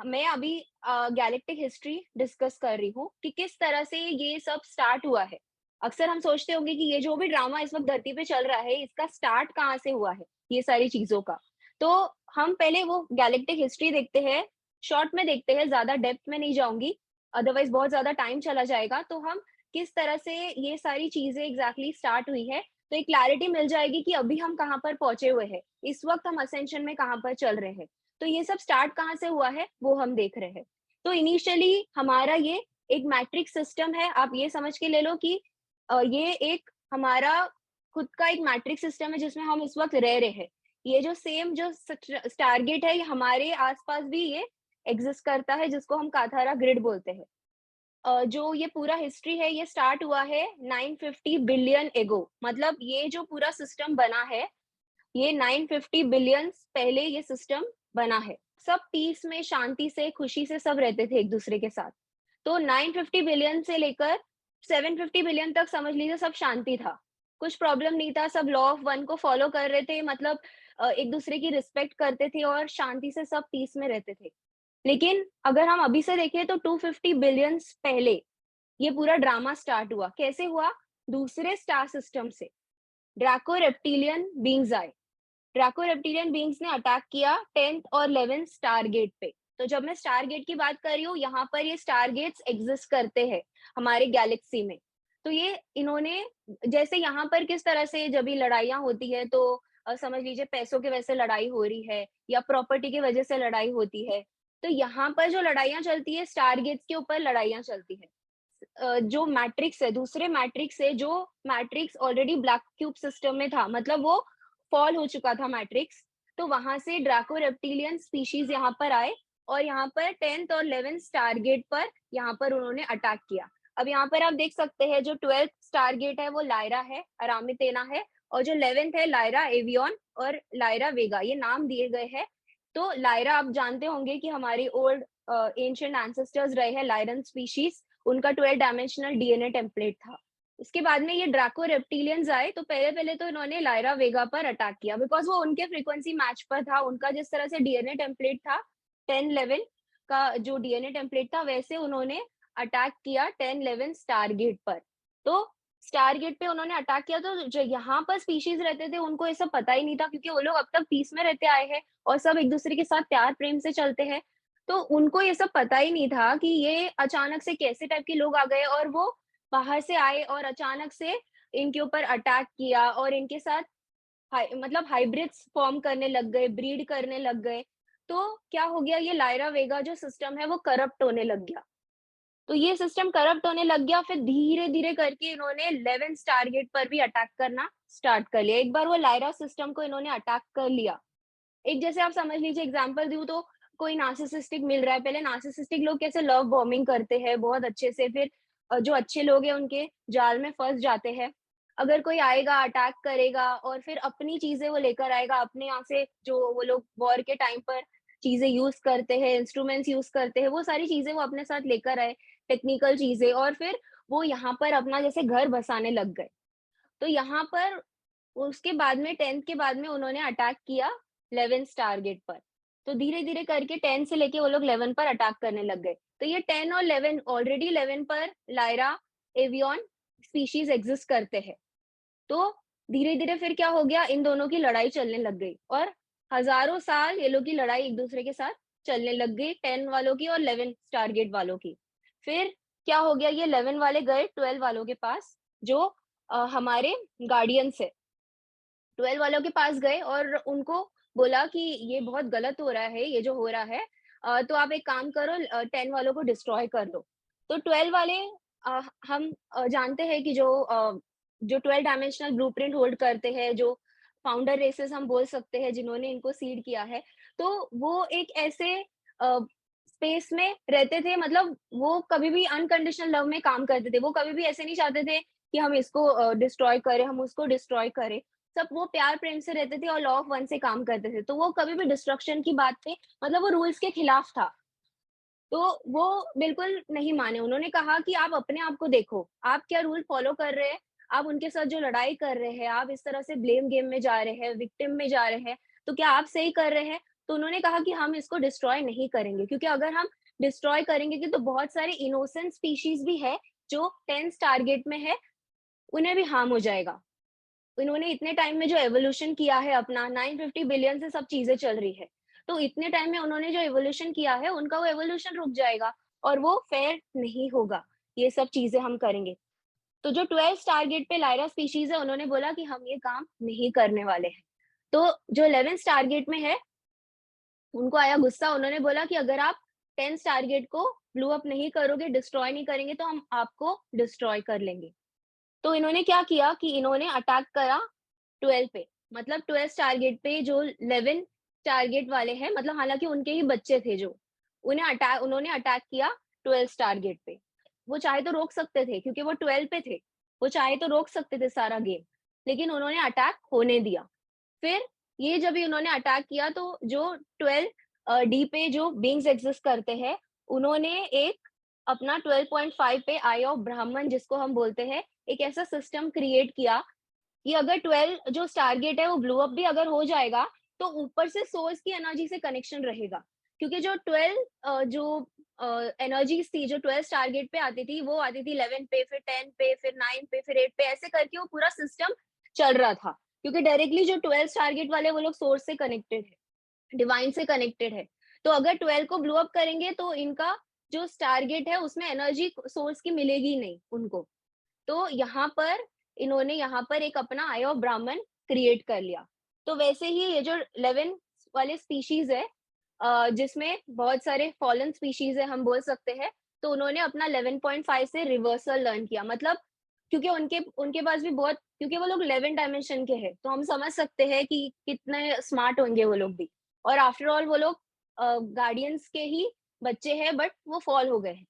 मैं अभी galactic history discuss कर रही हूँ कि किस तरह से ये सब स्टार्ट हुआ है। अक्सर हम सोचते होंगे कि ये जो भी ड्रामा इस वक़्त धरती पे चल रहा है, इसका स्टार्ट कहाँ से हुआ है, ये सारी चीज़ों का। तो हम पहले वो गैलेक्टिक हिस्ट्री देखते हैं, शॉर्ट में देखते हैं, ज़्यादा डेप्थ में नहीं जाऊँगी, अदरवाइज़ बहुत ज़्यादा टाइम चला जाएगा। तो हम किस तरह से ये सारी चीज़ें एग्ज़ैक्टली स्टार्ट हुई है, तो एक क्लैरिटी मिल जाएगी कि अभी हम कहाँ पर पहुँचे हुए हैं। इस वक़्त हम असेंशन में कहाँ पर चल रहे हैं। तो ये सब स्टार्ट कहाँ से हुआ है, वो हम देख रहे हैं। तो इनिशियली हमारा ये एक मैट्रिक्स सिस्टम है, आप ये समझ के ले लो कि ये एक हमारा खुद का एक मैट्रिक्स सिस्टम है जिसमें हम इस वक़्त रह रहे हैं। ये जो सेम जो स्टारगेट है, ये हमारे आस-पास भी ये एक्सिस्ट करता है, जिसको हम काथारा ग्रिड बोलते हैं। जो ये पूरा हिस्ट्री है, ये स्टार्ट हुआ है 950 बिलियन एगो, मतलब ये जो पूरा सिस्टम बना है, ये 950 बिलियंस पहले ये सिस्टम बना है। सब पीस में, शांति से, खुशी से सब रहते थे एक-दूसरे के साथ। तो 950 बिलियन से लेकर 750 बिलियन तक समझ लीजिए सब शांति था। कुछ प्रॉब्लम नहीं था, सब लॉ ऑफ वन को फॉलो कर रहे थे, मतलब एक-दूसरे की रिस्पेक्ट करते थे और शांति से सब पीस में रहते थे। लेकिन अगर हम अभी से देखें तो 250 बिलियंस पहले ये पूरा ड्रामा स्टार्ट हुआ। कैसे हुआ? दूसरे स्टार सिस्टम से। ड्रैको रेप्टिलियन बीइंग्स आए। ड्रैको रेप्टिलियन बीइंग्स ने अटैक किया 10th और 11th स्टारगेट पे। तो जब मैं स्टारगेट की बात कर रही हूँ, यहाँ पर ये स्टारगेट्स एग्जिस्ट करते हैं हमारे गैलेक्सी में। तो ये इन्होंने जैसे यहाँ पर किस तरह से जब भी लड़ाइयाँ होती है तो समझ लीजिए पैसों की वजह से लड़ाई हो रही है या प्रॉपर्टी की वजह से लड़ाई होती है। तो यहाँ पर जो लड़ाइयाँ चलती है स्टारगेट्स के ऊपर लड़ाइयाँ चलती है। जो मैट्रिक्स है, दूसरे मैट्रिक्स से जो matrix already black cube system में था, मतलब वो फॉल हो चुका था मैट्रिक्स, तो वहाँ से ड्रैको रेप्टिलियन स्पीशीज़ यहाँ पर आए और यहाँ पर 10th और 11th टारगेट पर यहाँ पर उन्होंने अटैक किया। अब यहाँ पर आप देख सकते हैं जो 12th टारगेट है वो लायरा है, अरामितेना है और जो 11th है लायरा एवियन और लायरा वेगा, ये नाम दिए गए हैं। तो लायरा आप जानते होंगे कि हमारी ओल्ड एंशिएंट एंसेस्टर्स रहे हैं लायरन स्पीशीज़, उनका 12 डायमेंशनल डीएनए टेम्पलेट था। उसके बाद में ये ड्रैको रेप्टिलियंस आए तो पहले-पहले तो इन्होंने लायरा वेगा पर अटैक किया बिकॉज़ वो उनके फ्रीक्वेंसी मैच पर था। उनका जिस तरह से डीएनए टेम्पलेट था 10-11 का जो डीएनए टेम्पलेट था वैसे उन्होंने अटैक किया 10-11 स्टारगेट पर। तो स्टारगेट पे उन्होंने अटैक किया तो जो यहाँ पर स्पीशीज़ रहते थे उनको ये सब पता ही नहीं था क्योंकि वो लोग अब तक पीस में रहते आए हैं और सब एक-दूसरे के साथ प्यार प्रेम से चलते हैं। तो उनको ये सब पता ही नहीं था कि ये अचानक से कैसे टाइप के लोग आ गए और वो बाहर से आए और अचानक से इनके ऊपर अटैक किया और इनके साथ मतलब हाइब्रिड्स फॉर्म करने लग गए, ब्रीड करने लग गए। तो क्या हो गया ये लायरा वेगा जो सिस्टम है वो करप्ट होने लग गया। तो ये सिस्टम करप्ट होने लग गया फिर धीरे-धीरे करके इन्होंने 11th टारगेट पर भी अटैक करना स्टार्ट कर लिया। एक बार वो लायरा सिस्टम को इन्होंने अटैक कर लिया एक जैसे आप समझ लीजिए एग्जांपल दूँ तो कोई नार्सिसिस्टिक मिल रहा है, पहले नार्सिसिस्टिक लोग कैसे लव बॉम्बिंग करते हैं बहुत अच्छे से, फिर जो अच्छे लोग हैं उनके जाल में फँस जाते हैं। अगर कोई आएगा, अटैक करेगा और फिर अपनी चीज़ें वो लेकर आएगा, अपने यहाँ से जो वो लोग वॉर के टाइम पर चीज़ें यूज़ करते हैं, इंस्ट्रूमेंट्स यूज़ करते हैं, वो सारी चीज़ें वो अपने साथ लेकर आए, टेक्निकल चीज़ें और फिर वो यहाँ पर अपना जैसे घर बसाने लग गए। तो यहाँ पर उसके बाद में 10th के बाद में उन्होंने अटैक किया 11th टारगेट पर। तो धीरे-धीरे करके 10 से लेके वो लोग 11 पर अटैक करने लग गए। तो ये 10 और 11 ऑलरेडी 11 पर लायरा, एवियन स्पीशीज़ एक्सिस्ट करते हैं। तो धीरे-धीरे फिर क्या हो गया इन दोनों की लड़ाई चलने लग गई और हज़ारों साल ये लोग की लड़ाई एक-दूसरे के साथ चलने लग गई 10 वालों की और 11 टारगेट वालों की। फिर क्या हो गया ये 11 वाले गए 12 वालों के पास जो हमारे गार्डियंस है। 12 वालों के पास गए और उनको बोला कि ये बहुत गलत हो रहा है, ये जो हो रहा है तो आप एक काम करो 10 वालों को डिस्ट्रॉय कर दो। तो 12 वाले हम जानते हैं कि जो 12 डायमेंशनल ब्लूप्रिंट होल्ड करते हैं, जो फाउंडर रेसेस हम बोल सकते हैं जिन्होंने इनको सीड किया है, तो वो एक ऐसे स्पेस में रहते थे मतलब वो कभी भी अनकंडीशनल लव में काम करते थे। वो कभी भी ऐसे नहीं चाहते थे कि हम इसको डिस्ट्रॉय करें, हम उसको डिस्ट्रॉय करें। सब वो प्यार प्रेम से रहते थे और लॉ ऑफ वन से काम करते थे। तो वो कभी भी डिस्ट्रक्शन की बात पे मतलब वो रूल्स के खिलाफ था। तो वो बिल्कुल नहीं माने। उन्होंने कहा कि आप अपने आप को देखो, आप क्या रूल फॉलो कर रहे हैं? आप उनके साथ जो लड़ाई कर रहे हैं, आप इस तरह से ब्लेम गेम में जा रहे हैं, विक्टिम में जा रहे हैं, तो क्या आप सही कर रहे हैं? तो उन्होंने कहा कि हम इसको डिस्ट्रॉय नहीं करेंगे, क्योंकि अगर हम डिस्ट्रॉय करेंगे कि तो बहुत सारे इनोसेंट स्पीशीज भी है जो 10th टारगेट में है, उन्हें भी हार्म हो जाएगा। इन्होंने इतने टाइम में जो एवोल्यूशन किया है अपना, 950 बिलियन से सब चीजें चल रही है, तो इतने टाइम में उन्होंने जो एवोल्यूशन किया है उनका वो एवोल्यूशन रुक जाएगा और वो फेयर नहीं होगा, ये सब चीजें हम करेंगे। तो जो 12th टारगेट पे लायरा स्पीशीज है, उन्होंने बोला कि हम ये काम नहीं करने वाले हैं। तो जो 11th टारगेट में है, उनको आया गुस्सा, उन्होंने बोला कि अगर आप 10th टारगेट को ब्लू अप नहीं करोगे, डिस्ट्रॉय नहीं करेंगे, तो हम आपको डिस्ट्रॉय कर लेंगे। तो इन्होंने क्या किया कि इन्होंने अटैक करा 12 पे, मतलब 12th टारगेट पे जो 11 टारगेट वाले हैं, मतलब हालांकि उनके ही बच्चे थे जो, उन्होंने अटैक किया 12th टारगेट पे। वो चाहे तो रोक सकते थे क्योंकि वो 12 पे थे, वो चाहे तो रोक सकते थे सारा गेम, लेकिन उन्होंने अटैक होने दिया। फिर ये जब इन्होंने अटैक किया तो जो 12 डी पे जो बींग्स एग्जिस्ट करते हैं, उन्होंने एक अपना 12.5 पे आई ऑफ ब्राह्मण जिसको हम बोलते हैं, एक ऐसा सिस्टम क्रिएट किया कि अगर 12 जो टारगेट है वो ब्लो अप भी अगर हो जाएगा, तो ऊपर से सोर्स की एनर्जी से कनेक्शन रहेगा। क्योंकि जो 12 जो एनर्जीज थी जो 12 टारगेट पे आती थी, वो आती थी 11 पे, फिर 10 पे, फिर 9 पे, फिर 8 पे, ऐसे करके वो पूरा सिस्टम चल रहा था। क्योंकि डायरेक्टली जो 12 टारगेट वाले वो लोग सोर्स से कनेक्टेड है, डिवाइन से कनेक्टेड है। तो अगर 12 को ब्लो अप करेंगे तो इनका जो टारगेट है उसमें एनर्जी सोर्स की मिलेगी नहीं उनको। तो यहाँ पर एक अपना आई ऑफ ब्राह्मण क्रिएट कर लिया। तो वैसे ही ये जो 11 वाले स्पीशीज है, जिसमें बहुत सारे फॉलन स्पीशीज है हम बोल सकते हैं, तो उन्होंने अपना 11.5 से रिवर्सल लर्न किया। मतलब क्योंकि उनके उनके पास भी बहुत, क्योंकि वो लोग 11 डायमेंशन के हैं, तो हम समझ सकते हैं कि कितने स्मार्ट होंगे वो लोग भी। और आफ्टर ऑल वो लोग गार्डियंस के ही बच्चे हैं, बट वो फॉल हो गए हैं।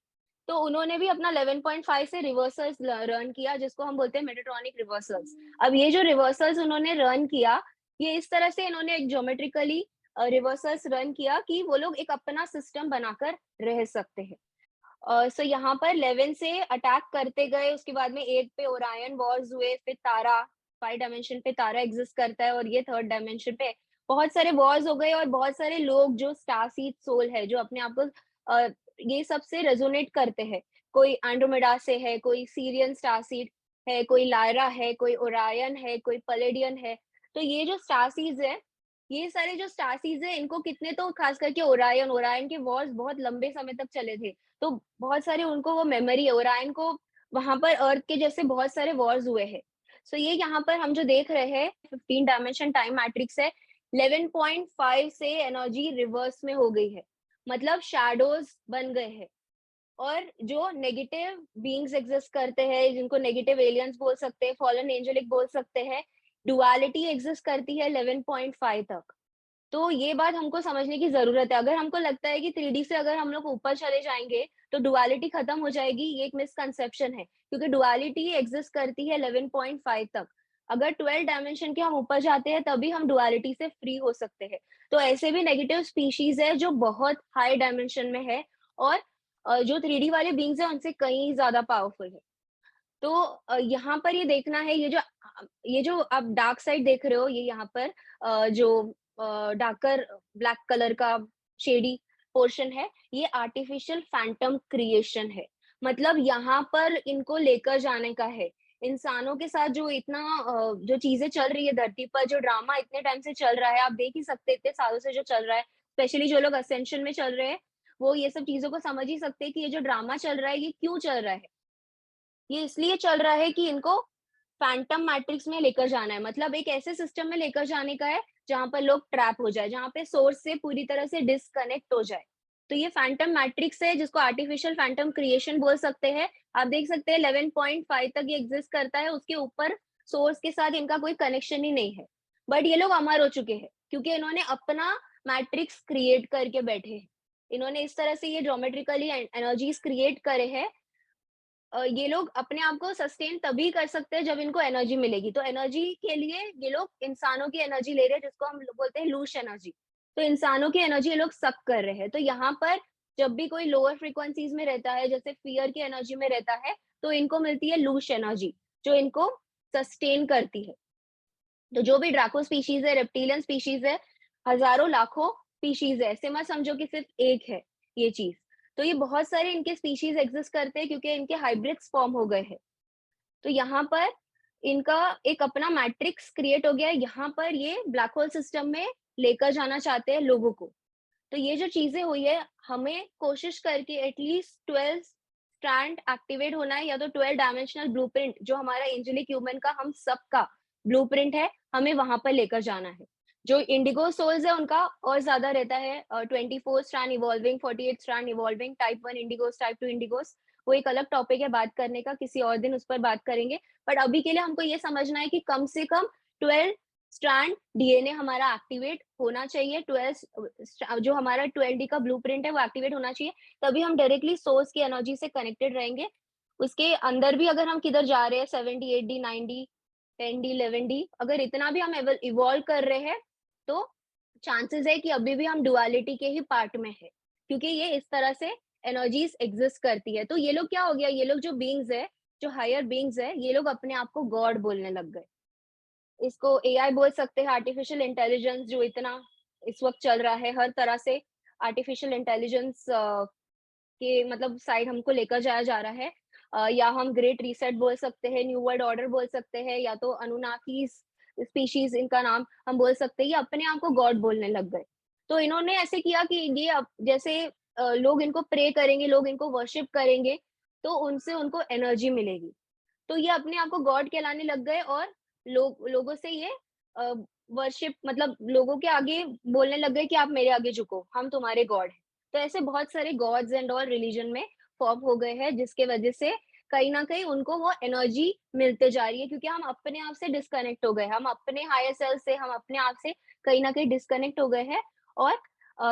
तो उन्होंने भी अपना 11.5 से रिवर्सल्स रन किया, जिसको हम बोलते हैं मेटाट्रॉनिक रिवर्सल्स। अब ये जो रिवर्सल्स उन्होंने रन किया, ये इस तरह से इन्होंने एक ज्योमेट्रिकली रिवर्सल्स रन किया कि वो लोग एक अपना सिस्टम बनाकर रह सकते हैं। सो यहाँ पर 11 से अटैक करते गए, उसके बाद में 8 पे ओरायन वॉर्स हुए, फिर तारा, 5 डायमेंशन पे तारा एग्जिस्ट करता है, और ये 3rd डायमेंशन पे बहुत सारे वॉर्स हो गए, और बहुत सारे लोग जो स्टारसीड सोल है, जो अपने आप को ये सबसे रेजोनेट करते हैं। कोई एंड्रोमेडा से है, कोई सीरियन स्टारसीड है, कोई लायरा है, कोई ओरायन है, कोई पलेडियन है। तो ये जो स्टारसीड्स है, ये सारे जो स्टारसीड्स है, इनको कितने, तो खास करके ओरायन ओरायन के वॉर्स बहुत लंबे समय तक चले थे। तो बहुत सारे उनको वो मेमोरी है, ओरायन को वहां पर अर्थ के जैसे बहुत सारे वॉर्स हुए हैं। सो ये यहाँ पर हम जो देख रहे हैं 15 डायमेंशन टाइम मैट्रिक्स है, 11.5 से एनर्जी रिवर्स में हो गई है, मतलब शैडोज बन गए हैं। और जो नेगेटिव बीइंग्स एग्जिस्ट करते हैं, जिनको नेगेटिव एलियंस बोल सकते हैं, फॉलन एंजेलिक बोल सकते हैं, डुअलिटी एग्जिस्ट करती है 11.5 तक। तो ये बात हमको समझने की जरूरत है। अगर हमको लगता है कि 3D से अगर हम लोग ऊपर चले जाएंगे तो डुअलिटी खत्म हो जाएगी, ये एक मिसकंसेप्शन है, क्योंकि डुअलिटी एग्जिस्ट करती है 11.5 तक। अगर 12 डायमेंशन के हम ऊपर जाते हैं तभी हम डुअलिटी से फ्री हो सकते हैं। तो ऐसे भी नेगेटिव स्पीशीज है जो बहुत हाई डायमेंशन में है, और जो 3D वाले बींग्स है उनसे कहीं ज्यादा पावरफुल है। तो यहाँ पर ये देखना है, ये जो आप डार्क साइड देख रहे हो, ये यहाँ पर जो डार्कर ब्लैक कलर का शेडी पोर्शन है, ये आर्टिफिशियल फैंटम क्रिएशन है। मतलब यहाँ पर इनको लेकर जाने का है। इंसानों के साथ जो इतना जो चीजें चल रही है धरती पर, जो ड्रामा इतने टाइम से चल रहा है, आप देख ही सकते हैं इतने सालों से जो चल रहा है, स्पेशली जो लोग असेंशन में चल रहे हैं, वो ये सब चीजों को समझ ही सकते हैं कि ये जो ड्रामा चल रहा है ये क्यों चल रहा है। ये इसलिए चल रहा है कि इनको फैंटम मैट्रिक्स में लेकर जाना है, मतलब एक ऐसे सिस्टम में लेकर जाने का है जहां पर लोग ट्रैप हो जाए, जहां पे सोर्स से पूरी तरह से डिस्कनेक्ट हो जाए। तो ये फैंटम मैट्रिक्स है, जिसको आर्टिफिशियल फैंटम क्रिएशन बोल सकते हैं। आप देख सकते हैं 11.5 तक ये एग्जिस्ट करता है, उसके ऊपर सोर्स के साथ इनका कोई कनेक्शन ही नहीं है। बट ये लोग अमर हो चुके हैं क्योंकि इन्होंने अपना मैट्रिक्स क्रिएट करके बैठे हैं। इन्होंने इस तरह से ये ज्योमेट्रिकली एनर्जीज क्रिएट करे हैं। ये लोग अपने आप को सस्टेन तभी कर सकते हैं जब इनको एनर्जी मिलेगी। तो एनर्जी के लिए ये लोग इंसानों की एनर्जी ले रहे हैं, जिसको हम लोग बोलते हैं लूश एनर्जी। तो इंसानों की एनर्जी ये लोग सक कर रहे हैं। तो यहाँ पर जब भी कोई लोअर फ्रीक्वेंसीज में रहता है, जैसे फियर की एनर्जी में रहता है, तो इनको मिलती है लूश एनर्जी, जो इनको सस्टेन करती है। तो जो भी ड्रैको स्पीशीज है, रेप्टिलियन स्पीशीज है, हजारों लाखों स्पीशीज है, ऐसे मत समझो कि सिर्फ एक है ये चीज। तो ये बहुत सारे इनके स्पीशीज एग्जिस्ट करते हैं क्योंकि इनके हाइब्रिड्स फॉर्म हो गए हैं। तो यहाँ पर इनका एक अपना मैट्रिक्स क्रिएट हो गया है, यहाँ पर ये ब्लैक होल सिस्टम में लेकर जाना चाहते हैं लोगों को। तो ये जो चीजें हुई है, हमें कोशिश करके एटलीस्ट 12 स्ट्रैंड एक्टिवेट होना है, या तो 12 डायमेंशनल ब्लूप्रिंट जो हमारा एंजेलिक ह्यूमन का हम सबका ब्लूप्रिंट है, हमें वहां पर लेकर जाना है। जो इंडिगो सोल्स है उनका और ज्यादा रहता है, 24 strand evolving, 48 strand evolving, type 1 indigos, type 2 indigos. वो एक अलग टॉपिक है बात करने का, किसी और दिन उस पर बात करेंगे। बट अभी के लिए हमको ये समझना है कि कम से कम 12 स्ट्रैंड डीएनए हमारा एक्टिवेट होना चाहिए, 12 जो हमारा 12D का ब्लूप्रिंट है वो एक्टिवेट होना चाहिए, तभी हम डायरेक्टली सोर्स की एनर्जी से कनेक्टेड रहेंगे। उसके अंदर भी अगर हम किधर जा रहे हैं, 70, 8D, 9D, 10D, 11D, अगर इतना भी हम इवॉल्व कर रहे हैं, तो चांसेस है कि अभी भी हम डुअलिटी के ही पार्ट में है, क्योंकि ये इस तरह से एनर्जीज एग्जिस्ट करती है। तो ये लोग क्या हो गया, ये लोग जो बींग्स है, जो हायर बींग्स है, ये लोग अपने आप को गॉड बोलने लग गए। इसको एआई बोल सकते हैं, आर्टिफिशियल इंटेलिजेंस, जो इतना इस वक्त चल रहा है, हर तरह से आर्टिफिशियल इंटेलिजेंस के मतलब साइड हमको लेकर जाया जा रहा है। या हम ग्रेट रीसेट बोल सकते हैं, न्यू वर्ल्ड ऑर्डर बोल सकते हैं, या तो अनुनाकीज स्पीशीज इनका नाम हम बोल सकते हैं। ये अपने आप को गॉड बोलने लग गए। तो इन्होंने ऐसे किया कि ये जैसे लोग इनको प्रे करेंगे, लोग इनको वर्शिप करेंगे, तो उनसे उनको एनर्जी मिलेगी। तो ये अपने आप को गॉड कहलाने लग गए, और लोगों से ये वर्शिप मतलब लोगों के आगे बोलने लग गए कि आप मेरे आगे झुको, हम तुम्हारे गॉड हैं। तो ऐसे बहुत सारे गॉड्स एंड ऑल रिलीजन में फॉर्म हो गए हैं, जिसके वजह से कहीं ना कहीं उनको वो एनर्जी मिलते जा रही है, क्योंकि हम अपने आप से डिस्कनेक्ट हो गए, हम अपने हायर सेल्फ से, हम अपने आप से कहीं ना कहीं डिस्कनेक्ट हो गए हैं। और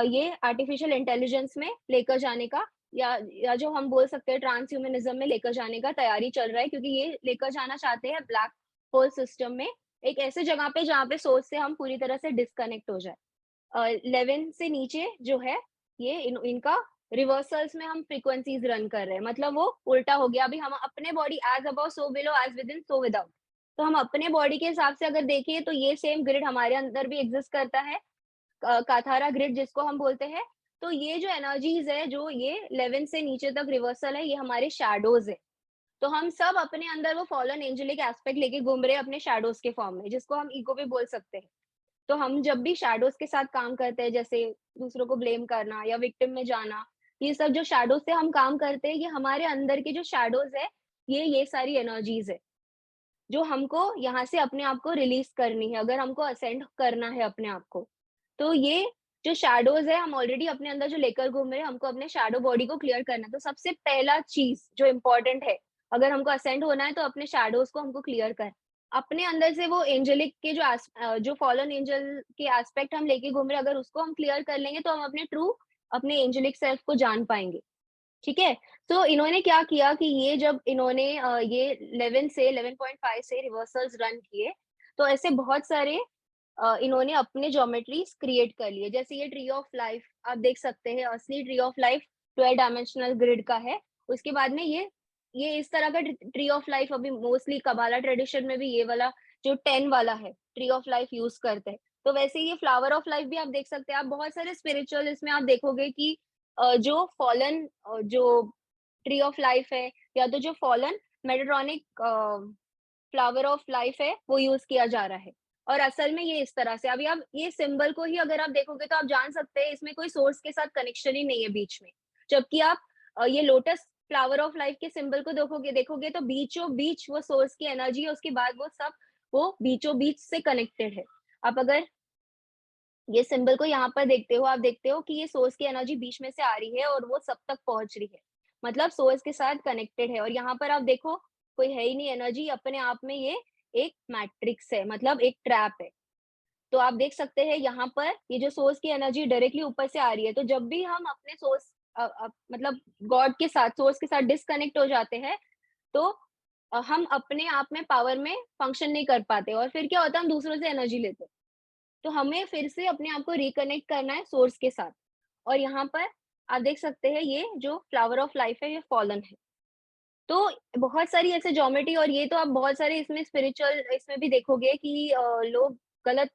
ये आर्टिफिशियल इंटेलिजेंस में लेकर जाने का, या जो हम बोल सकते हैं ट्रांस ह्यूमनिज्म में लेकर जाने का तैयारी चल रहा है, क्योंकि ये लेकर जाना चाहते हैं ब्लैक होल सिस्टम में, एक ऐसे जगह पे जहाँ पे सोर्स से हम पूरी तरह से डिस्कनेक्ट हो जाए। 11 से नीचे जो है, ये इनका रिवर्सल्स में हम फ्रीक्वेंसीज रन कर रहे हैं, मतलब वो उल्टा हो गया। अभी हम अपने body as above so below, as within so without. तो हम अपने बॉडी के हिसाब से अगर देखें तो ये सेम ग्रिड हमारे अंदर भी एग्जिस्ट करता है, काथारा ग्रिड जिसको हम बोलते हैं। तो ये जो एनर्जीज है, जो ये 11 से नीचे तक रिवर्सल है, ये हमारे शैडोज है। तो हम सब अपने अंदर वो फॉलन एंजेलिक एस्पेक्ट लेके घूम रहे हैं अपने शैडोज के फॉर्म में, जिसको हम ईगो भी बोल सकते हैं। तो हम जब भी शैडोज के साथ काम करते हैं, जैसे दूसरों को ब्लेम करना या विक्टिम में जाना, ये सब जो शैडोज से हम काम करते हैं, ये हमारे अंदर के जो शैडोज है, ये सारी एनर्जीज है, जो हमको यहाँ से अपने आप को रिलीज करनी है, अगर हमको असेंड करना है अपने आप को। तो ये जो शैडोज है, हम ऑलरेडी अपने अंदर जो लेकर घूम रहे हैं, हमको अपने शैडो बॉडी को क्लियर करना है। तो सबसे पहला चीज जो इम्पोर्टेंट है, अगर हमको असेंड होना है, तो अपने शैडोज को हमको क्लियर कर, अपने अंदर से वो एंजेलिक के जो फॉलन एंजल के एस्पेक्ट हम लेके घूम रहे हैं, अगर उसको हम क्लियर कर लेंगे, तो हम अपने ट्रू, अपने एंजेलिक सेल्फ को जान पाएंगे। ठीक है। तो इन्होंने क्या किया कि ये जब इन्होंने ये 11 से 11.5 से रिवर्सल्स रन किए, तो ऐसे बहुत सारे इन्होंने अपने ज्योमेट्रीज क्रिएट कर लिए। जैसे ये ट्री ऑफ लाइफ आप देख सकते हैं, असली tree of life 12 dimensional grid का है। उसके बाद में ये इस तरह का ट्री ऑफ लाइफ अभी मोस्टली कबाला ट्रेडिशन में भी ये वाला जो 10 वाला है ट्री ऑफ लाइफ यूज करते हैं। तो वैसे ये फ्लावर ऑफ लाइफ भी आप देख सकते हैं। आप बहुत सारे स्पिरिचुअल इसमें आप देखोगे कि जो फॉलन जो ट्री ऑफ लाइफ है, या तो जो फॉलन मेटाट्रॉनिक फ्लावर ऑफ लाइफ है, वो यूज किया जा रहा है। और असल में ये इस तरह से, अभी आप ये सिंबल को ही अगर आप देखोगे, तो आप जान सकते हैं इसमें कोई सोर्स के साथ कनेक्शन ही नहीं है बीच में। जबकि आप ये लोटस फ्लावर ऑफ लाइफ के सिंबल को देखोगे तो बीचों बीच वो सोर्स की एनर्जी है, उसके बाद वो सब वो बीचों बीच से कनेक्टेड है। आप अगर ये सिंबल को यहाँ पर देखते हो, आप देखते हो कि ये सोर्स की एनर्जी बीच में से आ रही है और वो सब तक पहुंच रही है, मतलब सोर्स के साथ कनेक्टेड है। और यहाँ पर आप देखो, कोई है ही नहीं एनर्जी, अपने आप में ये एक मैट्रिक्स है, मतलब एक ट्रैप है। तो आप देख सकते हैं यहाँ पर ये जो सोर्स की एनर्जी डायरेक्टली ऊपर से आ रही है। तो जब भी हम अपने सोर्स मतलब गॉड के साथ, सोर्स के साथ डिस्कनेक्ट हो जाते हैं, तो हम अपने आप में पावर में फंक्शन नहीं कर पाते, और फिर क्या होता है, हम दूसरों से एनर्जी लेते हैं। तो हमें फिर से अपने आप को रिकनेक्ट करना है सोर्स के साथ। और यहाँ पर आप देख सकते हैं ये जो फ्लावर ऑफ लाइफ है, ये फॉलन है। तो बहुत सारी ऐसे ज्योमेट्री, और ये तो आप बहुत सारे इसमें स्पिरिचुअल इसमें भी देखोगे कि लोग गलत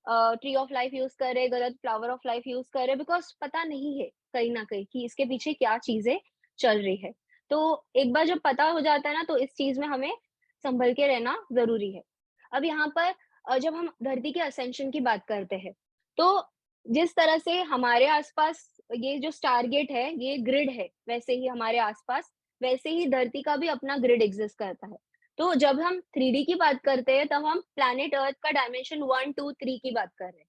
ट्री ऑफ लाइफ यूज कर रहे, गलत फ्लावर ऑफ लाइफ यूज कर रहे, बिकॉज पता नहीं है कहीं ना कहीं कि इसके पीछे क्या चीजें चल रही है। तो एक बार जब पता हो जाता है ना, तो इस चीज में हमें संभल के रहना जरूरी है। अब यहाँ पर जब हम धरती के असेंशन की बात करते हैं, तो जिस तरह से हमारे आसपास ये जो स्टारगेट है, ये ग्रिड है, वैसे ही हमारे आसपास, वैसे ही धरती का भी अपना ग्रिड एग्जिस्ट करता है। तो जब हम 3D की बात करते हैं, तब हम प्लैनेट अर्थ का डायमेंशन 1, 2, 3 की बात कर रहे हैं।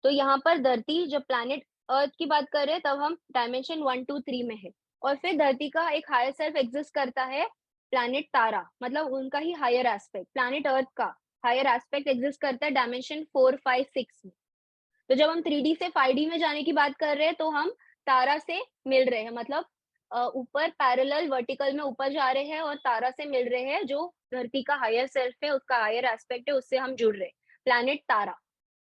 तो यहाँ पर धरती, जब प्लैनेट अर्थ की बात कर रहे हैं, तब हम डायमेंशन 1, 2, 3 में है। और फिर धरती का एक हायर सेल्फ एग्जिस्ट करता है, प्लैनेट तारा, मतलब उनका ही हायर एस्पेक्ट, प्लैनेट अर्थ का हायर एस्पेक्ट एग्जिस्ट करता है डायमेंशन 4, 5, 6 में। तो जब हम 3D से 5D में जाने की बात कर रहे हैं, तो हम तारा से मिल रहे हैं, मतलब ऊपर पैरेलल वर्टिकल में ऊपर जा रहे हैं और तारा से मिल रहे हैं, जो धरती का हायर सेल्फ है, उसका हायर एस्पेक्ट है, उससे हम जुड़ रहे हैं, प्लैनेट तारा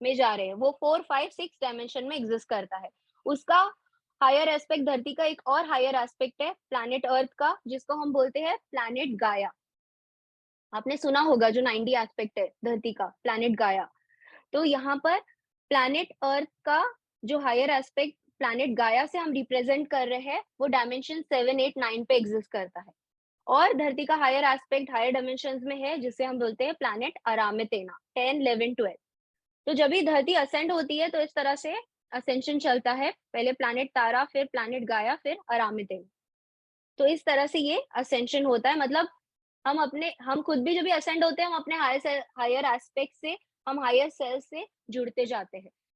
में जा रहे हैं। वो 4, 5, 6 डायमेंशन में एग्जिस्ट करता है। उसका हायर एस्पेक्ट, धरती का एक और हायर एस्पेक्ट है प्लैनेट अर्थ का, जिसको हम बोलते हैं प्लैनेट गाया। आपने सुना होगा, जो 90 एस्पेक्ट है धरती का, प्लैनेट गाया। तो यहाँ पर प्लैनेट अर्थ का जो हायर एस्पेक्ट प्लैनेट गाया से हम रिप्रेजेंट कर रहे हैं, वो डायमेंशन 7, 8, 9 पे एग्जिस्ट करता है। और धरती का हायर एस्पेक्ट हायर डायमेंशंस में है, जिसे हम बोलते हैं प्लैनेट अरामितेना, 10, 11, 12। तो जब भी धरती असेंड होती है, तो इस तरह से असेंशन चलता है, पहले प्लैनेट तारा, फिर प्लैनेट गाया, फिर अरामितेना। तो इस तरह से ये असेंशन होता है, मतलब हम खुद भी जब भी असेंड होते हैं, हम अपने हायर एस्पेक्ट से, हम हायर सेल्स से जुड़ते जाते हैं।